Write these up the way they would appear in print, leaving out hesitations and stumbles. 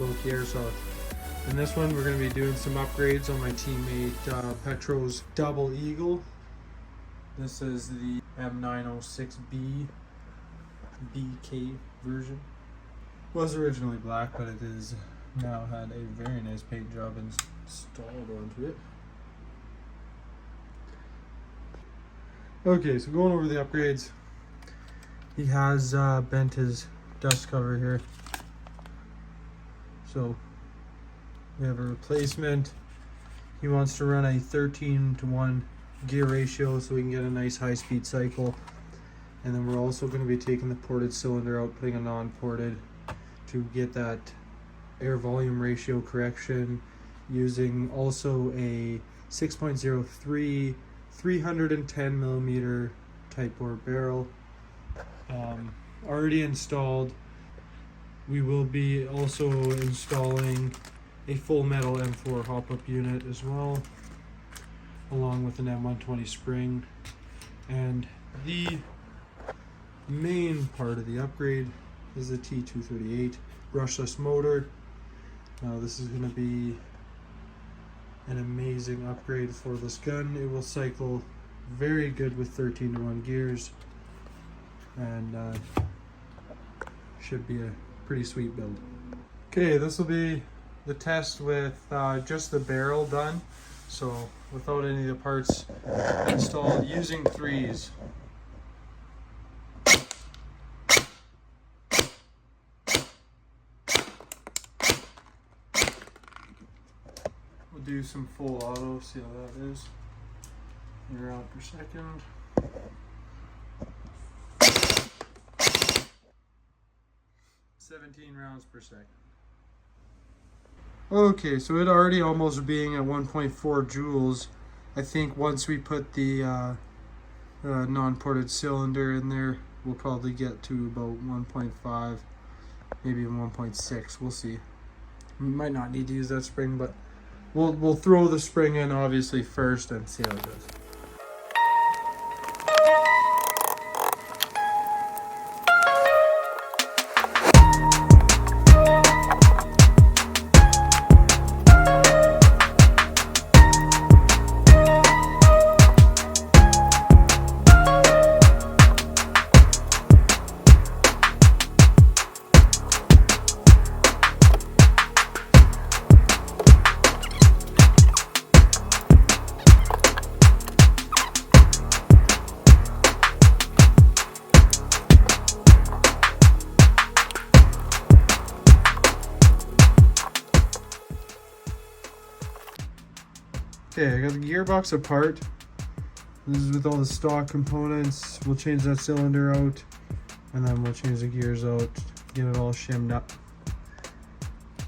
about the air source. In this one, we're going to be doing some upgrades on my teammate Petro's Double Eagle. This is the M906B BK version. Was originally black, but it is now had a very nice paint job installed onto it. Okay, so going over the upgrades, he has bent his dust cover here. So we have a replacement. He wants to run a 13:1 gear ratio so we can get a nice high-speed cycle. And then we're also going to be taking the ported cylinder out, putting a non-ported to get that air volume ratio correction, using also a 6.03 310 millimeter type bore barrel. Already installed. We will be also installing a full metal M4 hop-up unit as well, along with an M120 spring. And the main part of the upgrade is the T238 brushless motor. Now this is going to be an amazing upgrade for this gun. It will cycle very good with 13:1 gears, and should be a pretty sweet build. Okay, this will be the test with just the barrel done, so without any of the parts installed, using threes. We'll do some full auto, see how that is. Round per second. $17 rounds per second. Okay, so it already almost being at 1.4 joules. I think once we put the non-ported cylinder in there, we'll probably get to about 1.5, maybe 1.6. We'll see. We might not need to use that spring, but we'll throw the spring in obviously first and see how it goes. Okay, I got the gearbox apart. This is with all the stock components. We'll change that cylinder out, and then we'll change the gears out, get it all shimmed up,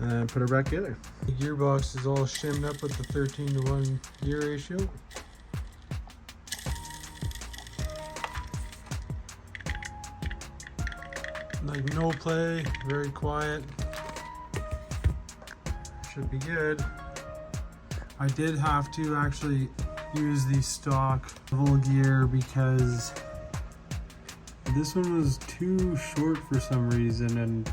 and put it back together. The gearbox is all shimmed up with the 13:1 gear ratio. Like no play, very quiet. Should be good. I did have to actually use the stock level gear because this one was too short for some reason, and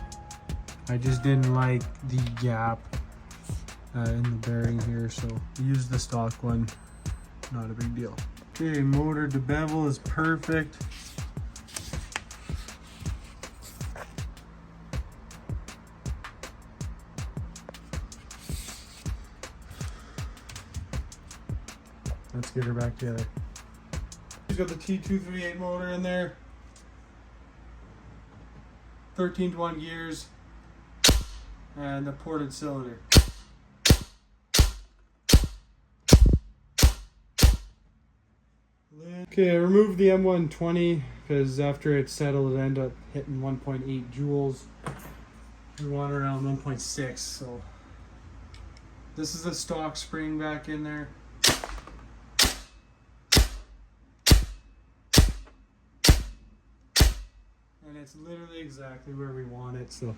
I just didn't like the gap in the bearing here, so use the stock one. Not a big deal. Okay, motor to bevel is perfect. Let's get her back together. She's got the T238 motor in there. 13:1 gears. And the ported cylinder. Okay, I removed the M120 because after it settled it ended up hitting 1.8 joules. We want around 1.6, so this is the stock spring back in there. And it's literally exactly where we want it, so